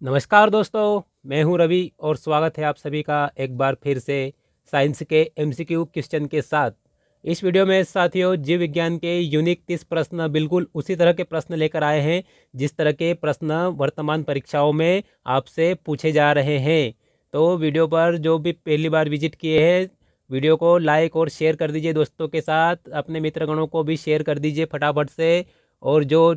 नमस्कार दोस्तों, मैं हूं रवि और स्वागत है आप सभी का एक बार फिर से साइंस के एमसीक्यू क्वेश्चन के साथ। इस वीडियो में साथियों जीव विज्ञान के यूनिक 30 प्रश्न बिल्कुल उसी तरह के प्रश्न लेकर आए हैं जिस तरह के प्रश्न वर्तमान परीक्षाओं में आपसे पूछे जा रहे हैं। तो वीडियो पर जो भी पहली बार विजिट किए हैं, वीडियो को लाइक और शेयर कर दीजिए दोस्तों के साथ, अपने मित्रगणों को भी शेयर कर दीजिए फटाफट से। और जो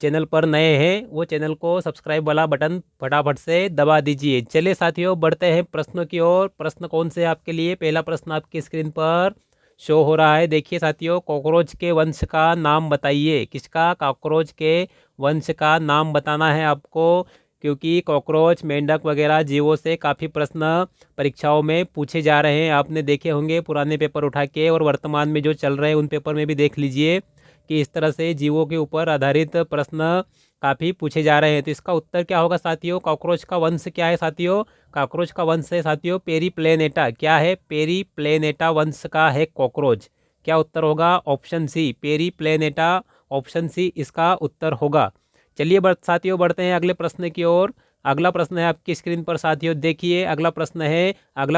चैनल पर नए हैं वो चैनल को सब्सक्राइब वाला बटन फटाफट से दबा दीजिए। चलिए साथियों बढ़ते हैं प्रश्नों की ओर। प्रश्न कौन से आपके लिए? पहला प्रश्न आपकी स्क्रीन पर शो हो रहा है, देखिए साथियों। कॉकरोच के वंश का नाम बताइए। किसका? कॉकरोच के वंश का नाम बताना है आपको, क्योंकि कॉकरोच, मेंढक वगैरह जीवों से काफ़ी प्रश्न परीक्षाओं में पूछे जा रहे हैं। आपने देखे होंगे पुराने पेपर उठा के, और वर्तमान में जो चल रहे हैं उन पेपर में भी देख लीजिए कि इस तरह से जीवों के ऊपर आधारित प्रश्न काफ़ी पूछे जा रहे हैं। तो इसका उत्तर क्या होगा साथियों? कॉकरोच का वंश क्या है साथियों? कॉकरोच का वंश है साथियों पेरीप्लेनेटा। क्या है? पेरीप्लेनेटा वंश का है कॉकरोच। क्या उत्तर होगा? Option C, Periplaneta. Option C इसका उत्तर होगा। चलिए साथियों बढ़ते हैं अगले प्रश्न की ओर। अगला प्रश्न है आपकी स्क्रीन पर साथियों, देखिए अगला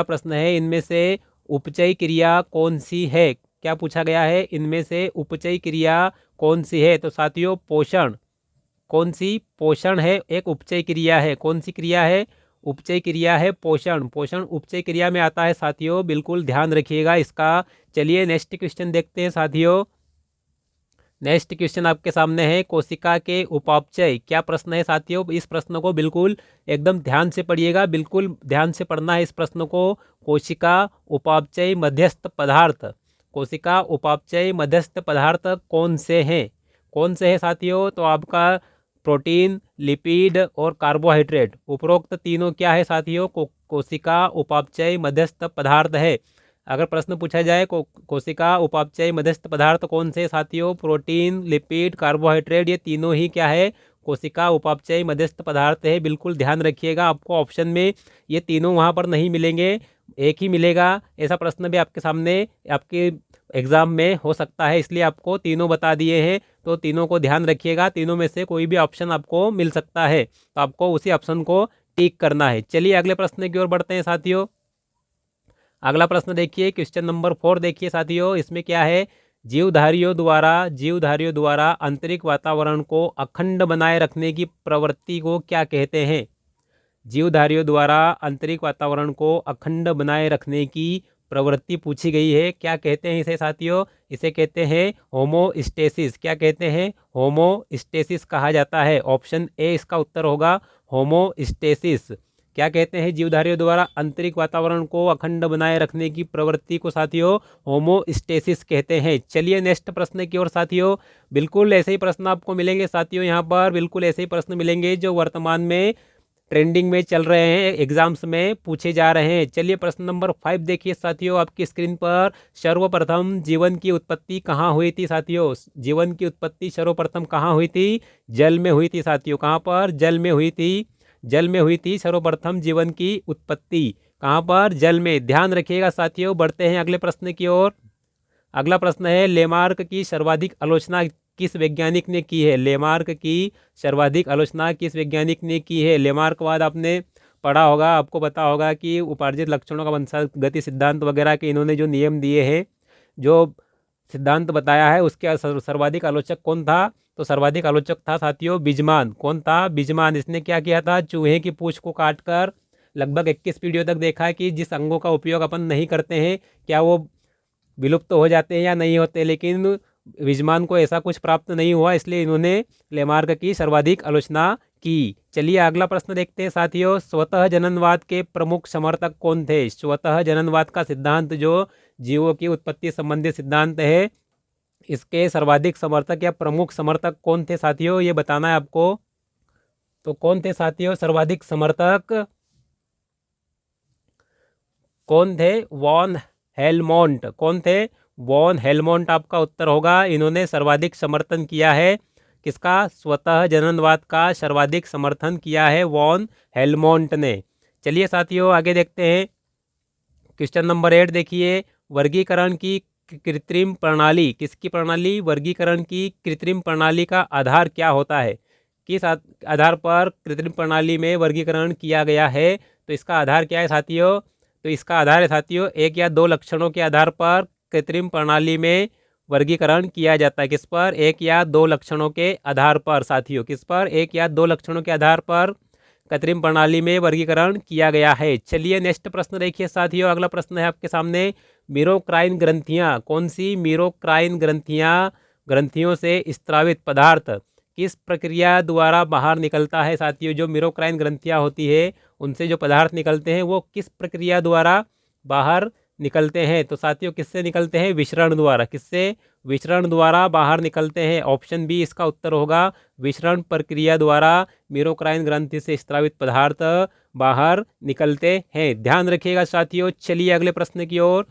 प्रश्न है इनमें से उपचयी क्रिया कौन सी है? क्या पूछा गया है? इनमें से उपचयी क्रिया कौन सी है? तो साथियों पोषण। कौन सी? पोषण है, एक उपचय क्रिया है। कौन सी क्रिया है? उपचय क्रिया है पोषण। पोषण उपचय क्रिया में आता है साथियों, बिल्कुल ध्यान रखिएगा इसका। चलिए नेक्स्ट क्वेश्चन देखते हैं साथियों। नेक्स्ट क्वेश्चन आपके सामने है, कोशिका के उपापचय। क्या प्रश्न है साथियों? इस प्रश्न को बिल्कुल एकदम ध्यान से पढ़िएगा, बिल्कुल ध्यान से पढ़ना है इस प्रश्न को। कोशिका उपापचय मध्यस्थ पदार्थ। कोशिका उपापचय मध्यस्थ पदार्थ कौन से हैं? कौन से हैं साथियों? तो आपका प्रोटीन, लिपिड और कार्बोहाइड्रेट। उपरोक्त तीनों क्या है साथियों? कोशिका उपापचय मध्यस्थ पदार्थ है। अगर प्रश्न पूछा जाए कोशिका उपापचय मध्यस्थ पदार्थ कौन से साथियों? प्रोटीन, लिपिड, कार्बोहाइड्रेट, ये तीनों ही क्या है? कोशिका उपापचय मध्यस्थ पदार्थ है। बिल्कुल ध्यान रखिएगा, आपको ऑप्शन में ये तीनों वहाँ पर नहीं मिलेंगे, एक ही मिलेगा। ऐसा प्रश्न भी आपके सामने आपके एग्जाम में हो सकता है, इसलिए आपको तीनों बता दिए हैं। तो तीनों को ध्यान रखिएगा, तीनों में से कोई भी ऑप्शन आपको मिल सकता है, तो आपको उसी ऑप्शन को टिक करना है। चलिए अगले प्रश्न की ओर बढ़ते हैं साथियों। अगला प्रश्न देखिए, क्वेश्चन नंबर 4 देखिए साथियों। इसमें क्या है? जीवधारियों द्वारा आंतरिक वातावरण को अखंड बनाए रखने की प्रवृत्ति को क्या कहते हैं? जीवधारियों द्वारा आंतरिक वातावरण को अखंड बनाए रखने की प्रवृत्ति पूछी गई है। क्या कहते हैं इसे साथियों? इसे कहते हैं होमोस्टेसिस। क्या कहते हैं? होमोस्टेसिस कहा जाता है। ऑप्शन ए इसका उत्तर होगा, होमोस्टेसिस। क्या कहते हैं? जीवधारियों द्वारा आंतरिक वातावरण को अखंड बनाए रखने की प्रवृत्ति को साथियों होमोस्टेसिस कहते हैं। चलिए नेक्स्ट प्रश्न की ओर साथियों। बिल्कुल ऐसे ही प्रश्न आपको मिलेंगे साथियों, यहाँ पर बिल्कुल ऐसे ही प्रश्न मिलेंगे जो वर्तमान में ट्रेंडिंग में चल रहे हैं, एग्जाम्स में पूछे जा रहे हैं। चलिए प्रश्न नंबर 5 देखिए साथियों आपकी स्क्रीन पर। सर्वप्रथम जीवन की उत्पत्ति कहाँ हुई थी साथियों? जीवन की उत्पत्ति सर्वप्रथम कहाँ हुई थी? जल में हुई थी साथियों। कहाँ पर? जल में हुई थी। जल में हुई थी सर्वप्रथम जीवन की उत्पत्ति। कहाँ पर? जल में। ध्यान रखिएगा साथियों। बढ़ते हैं अगले प्रश्न की ओर। अगला प्रश्न है, लेमार्क की सर्वाधिक आलोचना किस वैज्ञानिक ने की है? लेमार्क की सर्वाधिक आलोचना किस वैज्ञानिक ने की है? लेमार्कवाद आपने पढ़ा होगा, आपको पता होगा कि उपार्जित लक्षणों का वंशागति सिद्धांत वगैरह के इन्होंने जो नियम दिए हैं, जो सिद्धांत बताया है, उसके सर्वाधिक आलोचक कौन था? तो सर्वाधिक आलोचक था साथियों बिजमान। कौन था? बिजमान। इसने क्या किया था? चूहे की पूंछ को काटकर लगभग 21 पीढ़ियों तक देखा कि जिस अंगों का उपयोग अपन नहीं करते हैं क्या वो विलुप्त हो जाते हैं या नहीं होते, लेकिन विजमान को ऐसा कुछ प्राप्त नहीं हुआ, इसलिए इन्होंने लेमार्क की सर्वाधिक आलोचना की। चलिए अगला प्रश्न देखते हैं साथियों। स्वतः जननवाद के प्रमुख समर्थक कौन थे? स्वतः जननवाद का सिद्धांत जो जीवों की उत्पत्ति संबंधी सिद्धांत है, इसके सर्वाधिक समर्थक या प्रमुख समर्थक कौन थे साथियों? ये बताना है आपको। तो कौन थे साथियों सर्वाधिक समर्थक? कौन थे? Van Helmont. कौन थे? वॉन हेलमोंट आपका उत्तर होगा। इन्होंने सर्वाधिक समर्थन किया है किसका? स्वतः जननवाद का सर्वाधिक समर्थन किया है वॉन हेलमोंट ने। चलिए साथियों आगे देखते हैं। क्वेश्चन नंबर 8 देखिए। वर्गीकरण की कृत्रिम प्रणाली। किसकी प्रणाली? वर्गीकरण की कृत्रिम प्रणाली का आधार क्या होता है? किस आधार पर कृत्रिम प्रणाली में वर्गीकरण किया गया है? तो इसका आधार क्या है साथियों? तो इसका आधार है साथियों एक या दो लक्षणों के आधार पर कृत्रिम प्रणाली में वर्गीकरण किया जाता है। किस पर? एक या दो लक्षणों के आधार पर साथियों। किस पर? एक या दो लक्षणों के आधार पर कृत्रिम प्रणाली में वर्गीकरण किया गया है। चलिए नेक्स्ट प्रश्न देखिए साथियों। अगला प्रश्न है आपके सामने, मीरोक्राइन ग्रंथियां। कौन सी? मीरोक्राइन ग्रंथियों से स्त्रावित पदार्थ किस प्रक्रिया द्वारा बाहर निकलता है साथियों? जो मीरोक्राइन ग्रंथियां होती है उनसे जो पदार्थ निकलते हैं वो किस प्रक्रिया द्वारा बाहर निकलते हैं? तो साथियों किससे निकलते हैं? विसरण द्वारा। किससे? विसरण द्वारा बाहर निकलते हैं। ऑप्शन बी इसका उत्तर होगा, विसरण प्रक्रिया द्वारा मीरोक्राइन ग्रंथि से स्त्रावित पदार्थ बाहर निकलते हैं। ध्यान रखिएगा साथियों। चलिए अगले प्रश्न की ओर।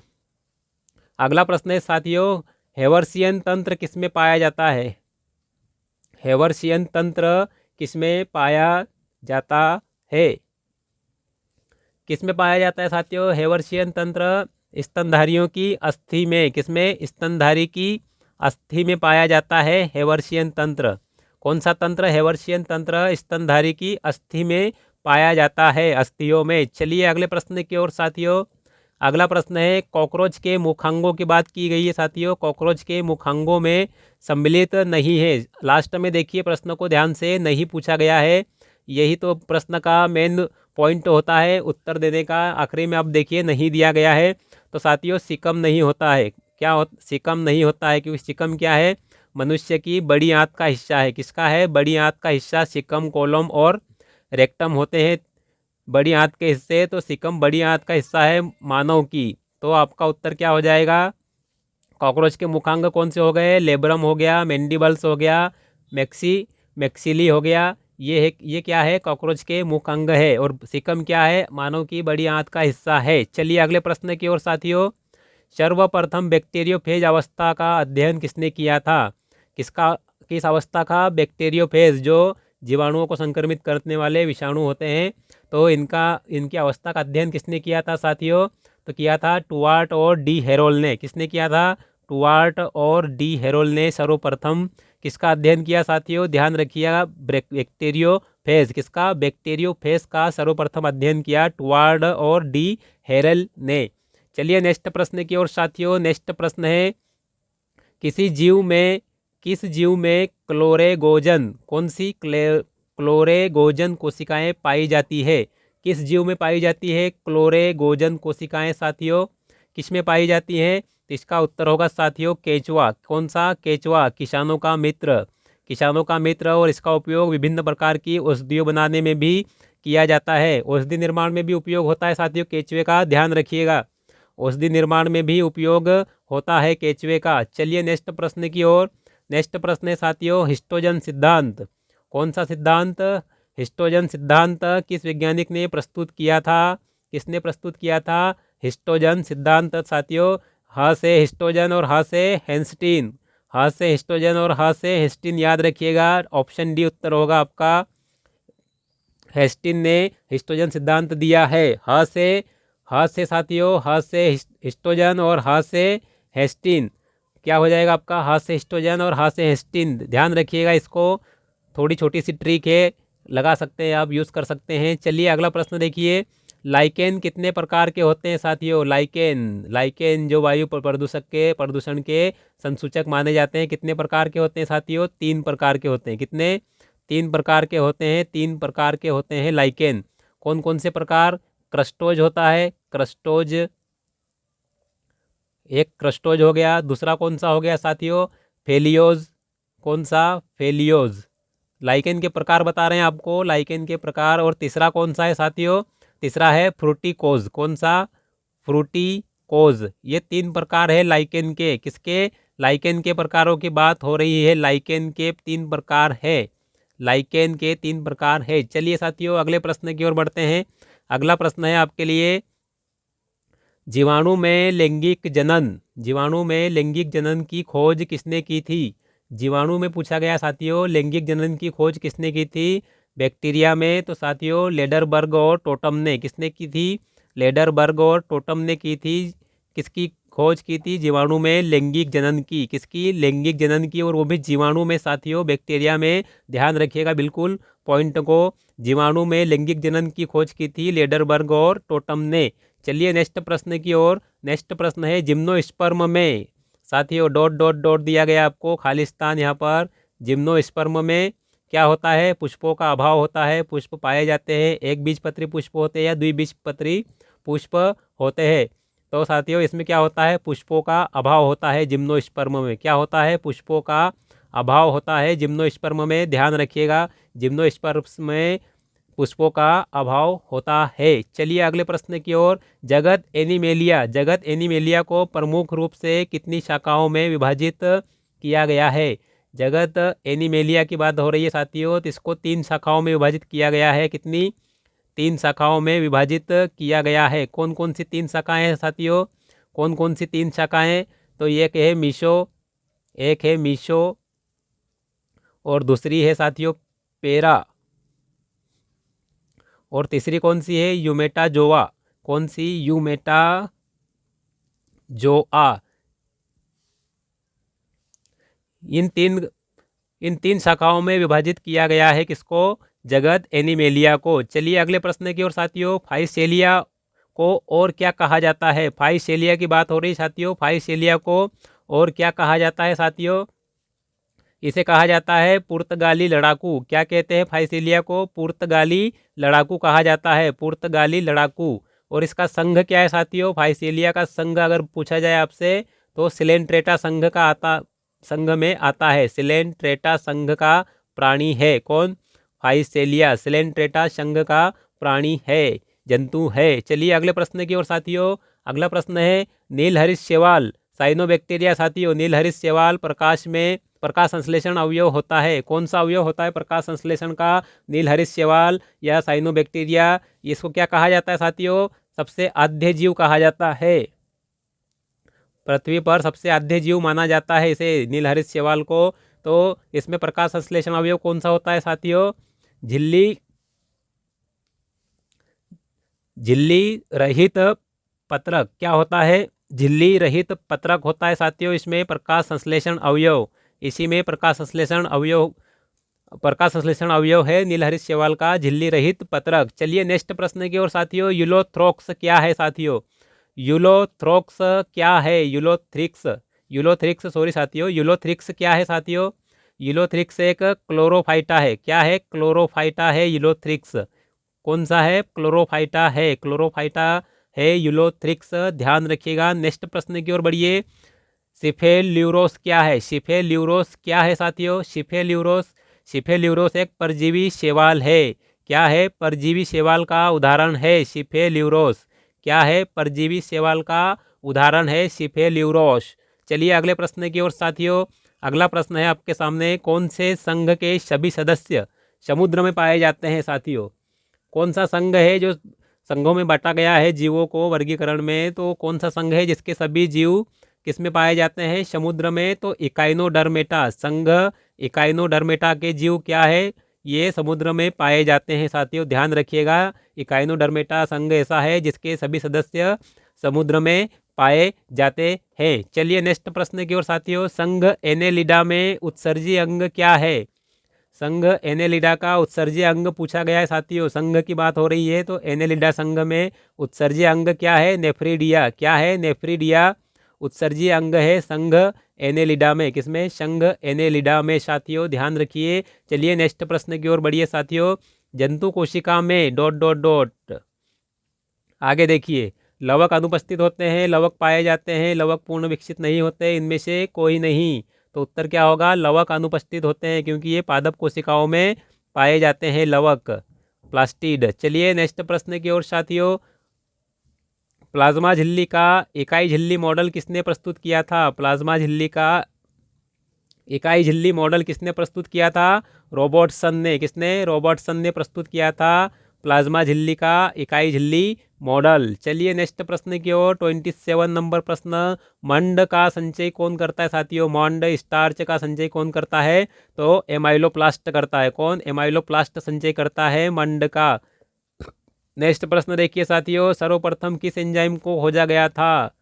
अगला प्रश्न है साथियों, हेवर्सियन तंत्र किसमें पाया जाता है? हेवर्सियन तंत्र किसमें पाया जाता है? किसमें पाया जाता है साथियों? हेवर्सियन तंत्र स्तनधारियों की अस्थि में। किसमें? स्तनधारी की अस्थि में पाया जाता है हेवर्सियन तंत्र। कौन सा तंत्र? हेवर्सियन तंत्र स्तनधारी की अस्थि में पाया जाता है, अस्थियों में। चलिए अगले प्रश्न की ओर साथियों। अगला प्रश्न है, कॉकरोच के मुखांगों की बात की गई है साथियों। कॉकरोच के मुखांगों में सम्मिलित नहीं है। लास्ट में देखिए प्रश्न को ध्यान से, नहीं पूछा गया है। यही तो प्रश्न का मेन पॉइंट होता है उत्तर देने का। आखिरी में अब देखिए नहीं दिया गया है। तो साथियों सिकम नहीं होता है। सिकम नहीं होता है, क्योंकि सिकम क्या है? मनुष्य की बड़ी आंत का हिस्सा है। किसका है? बड़ी आंत का हिस्सा सिकम, कोलम और रेक्टम होते हैं बड़ी आंत के हिस्से। तो सिकम बड़ी आंत का हिस्सा है मानव की। तो आपका उत्तर क्या हो जाएगा? कॉकरोच के मुखांग कौन से हो गए? लेब्रम हो गया, मैंडिबल्स हो गया, मैक्सिली हो गया। ये क्या है? कॉकरोच के मुख अंग है। और सिकम क्या है? मानव की बड़ी आंत का हिस्सा है। चलिए अगले प्रश्न की ओर साथियों। सर्वप्रथम बैक्टीरियोफेज अवस्था का अध्ययन किसने किया था? किस अवस्था का? बैक्टीरियोफेज, जो जीवाणुओं को संक्रमित करने वाले विषाणु होते हैं। तो इनकी अवस्था का अध्ययन किसने किया था साथियों? तो किया था टुवार्ट और डी हेरोल ने। किसने किया था? टुवार्ट और डी हेरोल ने सर्वप्रथम किसका अध्ययन किया साथियों? ध्यान रखिएगा, बैक्टीरियोफेज। किसका? बैक्टीरियोफेज का सर्वप्रथम अध्ययन किया टुवार्ट और डी हेरल ने। चलिए नेक्स्ट प्रश्न की ओर साथियों। नेक्स्ट प्रश्न है, किस जीव में क्लोरेगोजन, कौन सी क्लोरेगोजन कोशिकाएं पाई जाती है? किस जीव में पाई जाती है क्लोरेगोजन कोशिकाएं साथियों? किस में पाई जाती हैं? तो इसका उत्तर होगा साथियों केचुआ। कौन सा? केचुआ, किसानों का मित्र। किसानों का मित्र, और इसका उपयोग विभिन्न प्रकार की औषधियों बनाने में भी किया जाता है। औषधि निर्माण में भी उपयोग होता है साथियों केचुए का, ध्यान रखिएगा। औषधि निर्माण में भी उपयोग होता है केचुए का। चलिए नेक्स्ट प्रश्न की ओर। नेक्स्ट प्रश्न है साथियों, हिस्टोजन सिद्धांत। कौन सा सिद्धांत? हिस्टोजन सिद्धांत किस वैज्ञानिक ने प्रस्तुत किया था? किसने प्रस्तुत किया था हिस्टोजन सिद्धांत साथियों? ह से हिस्टोजन और ह से हेंस्टीन। ह से हिस्टोजन और ह से हेस्टीन याद रखिएगा। ऑप्शन डी उत्तर होगा आपका। हेस्टीन ने हिस्टोजन सिद्धांत दिया है। ह से साथियों, ह से हिस्टोजन और ह से हेस्टीन। क्या हो जाएगा आपका? ह से हिस्टोजन और ह से हेस्टीन। ध्यान रखिएगा, इसको थोड़ी छोटी सी ट्रिक है, लगा सकते हैं आप, यूज़ कर सकते हैं। चलिए अगला प्रश्न देखिए, लाइकेन कितने प्रकार के होते हैं साथियों? लाइकेन जो वायु प्रदूषण के संसूचक माने जाते हैं, कितने प्रकार के होते हैं साथियों? 3 प्रकार के होते हैं। कितने? 3 प्रकार के होते हैं। 3 प्रकार के होते हैं लाइकेन। कौन कौन से प्रकार? क्रस्टोज होता है, क्रस्टोज, एक क्रस्टोज हो गया। दूसरा कौन सा हो गया साथियों? फेलियोज। कौन सा? फेलियोज। लाइकेन के प्रकार बता रहे हैं आपको, लाइकेन के प्रकार। और तीसरा कौन सा है साथियों? तीसरा है फ्रूटिकोज। कौन सा? फ्रूटिकोज। ये 3 प्रकार है लाइकेन के। किसके? लाइकेन के प्रकारों की बात हो रही है। लाइकेन के 3 प्रकार है। लाइकेन के 3 प्रकार है। चलिए साथियों अगले प्रश्न की ओर बढ़ते हैं। अगला प्रश्न है आपके लिए, जीवाणु में लैंगिक जनन की खोज किसने की थी? जीवाणु में पूछा गया साथियों, लैंगिक जनन की खोज किसने की थी? बैक्टीरिया में तो साथियों लेडरबर्ग और टोटम ने। किसने की थी? लेडरबर्ग और टोटम ने की थी। किसकी खोज की थी जीवाणु में लैंगिक जनन की। किसकी? लैंगिक जनन की, और वो भी जीवाणु में साथियों, बैक्टीरिया में। ध्यान रखिएगा बिल्कुल पॉइंट को। जीवाणु में लैंगिक जनन की खोज की थी लेडरबर्ग और टोटम ने। चलिए नेक्स्ट प्रश्न की ओर। नेक्स्ट प्रश्न है जिम्नोस्पर्म में साथियों डॉट डॉट डॉट दिया गया आपको खालिस्तान यहाँ पर। जिम्नोस्पर्म में क्या होता है? पुष्पों का अभाव होता है। पुष्प पाए जाते हैं, एक बीजपत्री पुष्प होते हैं या द्विबीजपत्री पुष्प होते हैं। तो साथियों इसमें क्या होता है? पुष्पों का अभाव होता है जिम्नोस्पर्म में। क्या होता है? पुष्पों का अभाव होता है जिम्नोस्पर्म में। ध्यान रखिएगा, जिम्नोस्पर्म में पुष्पों का अभाव होता है। चलिए अगले प्रश्न की ओर। जगत एनिमेलिया, जगत एनिमेलिया को प्रमुख रूप से कितनी शाखाओं में विभाजित किया गया है? जगत एनिमेलिया की बात हो रही है साथियों, तो इसको 3 शाखाओं में विभाजित किया गया है। कितनी? 3 शाखाओं में विभाजित किया गया है। कौन कौन सी 3 शाखाएं हैं साथियों? कौन कौन सी 3 शाखाएं? तो एक है मीशो, एक है मीशो, और दूसरी है साथियों पेरा, और तीसरी कौन सी है? यूमेटाजोआ। कौन सी? यूमेटाजोआ। इन तीन शाखाओं में विभाजित किया गया है किसको? जगत एनिमेलिया को। चलिए अगले प्रश्न की ओर साथियों। फाइसेलिया को और क्या कहा जाता है? फाइसेलिया की बात हो रही साथियों। फाइसेलिया को और क्या कहा जाता है साथियों? इसे कहा जाता है पुर्तगाली लड़ाकू। क्या कहते हैं फाइसेलिया को? पुर्तगाली लड़ाकू कहा जाता है, पुर्तगाली लड़ाकू। और इसका संघ क्या है साथियों? फाइसेलिया का संघ अगर पूछा जाए आपसे तो सिलेंट्रेटा संघ में आता है। सिलेंट्रेटा संघ का प्राणी है। कौन? फाइसेलिया सिलेंट्रेटा संघ का प्राणी है, जंतु है। चलिए अगले प्रश्न की ओर साथियों। अगला प्रश्न है नीलहरित शैवाल साइनोबैक्टीरिया साथियों। नीलहरित शैवाल प्रकाश संश्लेषण अवयव होता है। कौन सा अवयव होता है प्रकाश संश्लेषण का? नीलहरित शैवाल या साइनोबैक्टीरिया। इसको क्या कहा जाता है साथियों? सबसे आद्य जीव कहा जाता है। पृथ्वी पर सबसे आद्य जीव माना जाता है इसे, नीलहरित शैवाल को। तो इसमें प्रकाश संश्लेषण अवयव कौन सा होता है साथियों? झिल्ली रहित पत्रक। क्या होता है? झिल्ली रहित पत्रक होता है साथियों इसमें प्रकाश संश्लेषण अवयव। इसी में प्रकाश संश्लेषण अवयव है नीलहरित शैवाल का, झिल्ली रहित पत्रक। चलिए नेक्स्ट प्रश्न की ओर साथियों। यूलोथ्रोक्स क्या है साथियों? यूलोथ्रोक्स क्या है? यूलोथ्रिक्स सॉरी साथियों, यूलोथ्रिक्स क्या है साथियों? यूलोथ्रिक्स एक क्लोरोफाइटा है। क्या है? क्लोरोफाइटा है यूलोथ्रिक्स। कौन सा है? क्लोरोफाइटा है, क्लोरोफाइटा है यूलोथ्रिक्स। ध्यान रखिएगा। नेक्स्ट प्रश्न की ओर बढ़िए। सिफेल्यूरोस क्या है? सिफेल्यूरोस क्या है साथियों? सिफेल्यूरोस एक परजीवी शैवाल है। क्या है? परजीवी शैवाल का उदाहरण है सिफेल्यूरोस। क्या है? परजीवी शैवाल का उदाहरण है सिफेल्यूरोस। चलिए अगले प्रश्न की ओर साथियों। अगला प्रश्न है आपके सामने। कौन से संघ के सभी सदस्य समुद्र में पाए जाते हैं साथियों? कौन सा संघ है जो संघों में बांटा गया है जीवों को वर्गीकरण में? तो कौन सा संघ है जिसके सभी जीव किस में पाए जाते हैं? समुद्र में। तो इकाइनोडर्मेटा संघ, इकाइनोडर्मेटा के जीव क्या है? ये समुद्र में पाए जाते हैं साथियों। ध्यान रखिएगा, इकाइनोडर्मेटा संघ ऐसा है जिसके सभी सदस्य समुद्र में पाए जाते हैं। चलिए नेक्स्ट प्रश्न की ओर साथियों। संघ एनेलिडा में उत्सर्जी अंग क्या है? संघ एनेलिडा का उत्सर्जी अंग पूछा गया है साथियों। संघ की बात हो रही है तो एनेलिडा संघ में उत्सर्जी अंग क्या है? नेफ्रिडिया। क्या है? नेफ्रिडिया उत्सर्जी अंग है संघ एनेलिडा में। किसमें? संघ एनेलिडा में साथियों। ध्यान रखिए। चलिए नेक्स्ट प्रश्न की ओर बढ़िए साथियों। जंतु कोशिका में डॉट डॉट डॉट आगे देखिए। लवक अनुपस्थित होते हैं, लवक पाए जाते हैं, लवक पूर्ण विकसित नहीं होते, इनमें से कोई नहीं। तो उत्तर क्या होगा? लवक अनुपस्थित होते हैं क्योंकि ये पादप कोशिकाओं में पाए जाते हैं लवक, प्लास्टिड। चलिए नेक्स्ट प्रश्न की ओर साथियों। प्लाज्मा झिल्ली का इकाई झिल्ली मॉडल किसने प्रस्तुत किया था? प्लाज्मा झिल्ली का इकाई झिल्ली मॉडल किसने प्रस्तुत किया था? रॉबर्टसन ने। किसने? रॉबर्टसन ने प्रस्तुत किया था प्लाज्मा झिल्ली का इकाई झिल्ली मॉडल। चलिए नेक्स्ट प्रश्न की ओर। 27 नंबर प्रश्न। मंड का संचय कौन करता है साथियों? मंड स्टार्च का संचय कौन करता है? तो एमाइलोप्लास्ट करता है। कौन? एमाइलोप्लास्ट संचय करता है मंड का। नेक्स्ट प्रश्न देखिए साथियों। सर्वप्रथम किस एंजाइम को खोजा गया था?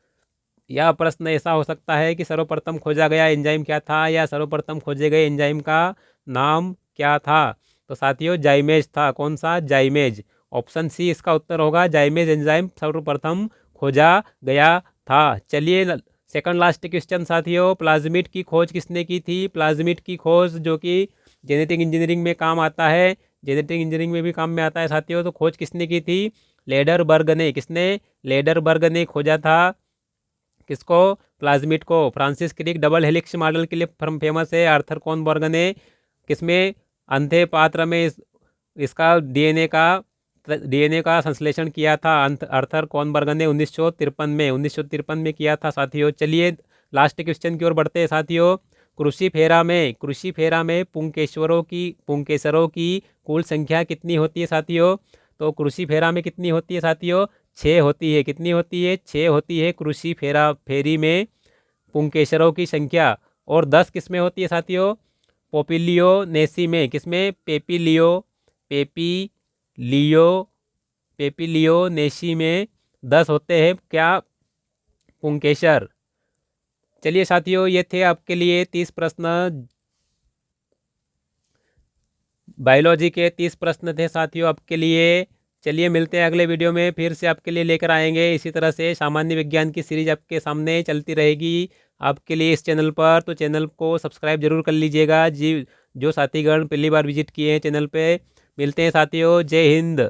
या प्रश्न ऐसा हो सकता है कि सर्वप्रथम खोजा गया एंजाइम क्या था, या सर्वप्रथम खोजे गए एंजाइम का नाम क्या था। तो साथियों जाइमेज था। कौन सा? जाइमेज। ऑप्शन सी इसका उत्तर होगा। जाइमेज एंजाइम सर्वप्रथम खोजा गया था। चलिए सेकंड लास्ट क्वेश्चन साथियों, प्लाज्मिड की खोज किसने की थी? प्लाज्मिड की खोज जो कि जेनेटिक इंजीनियरिंग में काम आता है, जेनेटिक इंजीनियरिंग में भी काम में आता है साथियों। तो खोज किसने की थी? लेडरबर्ग ने। किसने? लेडरबर्ग ने खोजा था। किसको? प्लाज्मिड को। Francis Crick double helix model के लिए फेमस है। आर्थर कॉनबर्ग ने किसमें? अंधे पात्र में इसका डीएनए का संश्लेषण किया था। आर्थर कॉनबर्ग ने 1953 में किया था साथियों। चलिए लास्ट क्वेश्चन की ओर बढ़ते हैं साथियों। कृषि फेरा में पुंकेसरों की कुल संख्या कितनी होती है साथियों? तो कृषि फेरा में कितनी होती है साथियों? 6 होती है। कितनी होती है? 6 होती है फेरी में पुंकेसरों की संख्या। और 10 किस में होती है साथियों? पोपिलियो नेसी में। किसमें? पेपीलियो पेपिलियो नेसी में 10 होते हैं क्या? पुंकेसर। चलिए साथियों ये थे आपके लिए 30 प्रश्न, बायोलॉजी के 30 प्रश्न थे साथियों आपके लिए। चलिए मिलते हैं अगले वीडियो में, फिर से आपके लिए लेकर आएंगे। इसी तरह से सामान्य विज्ञान की सीरीज आपके सामने चलती रहेगी आपके लिए इस चैनल पर। तो चैनल को सब्सक्राइब जरूर कर लीजिएगा जी, जो साथीगण पहली बार विजिट किए हैं चैनल पे। मिलते हैं साथियों। जय हिंद।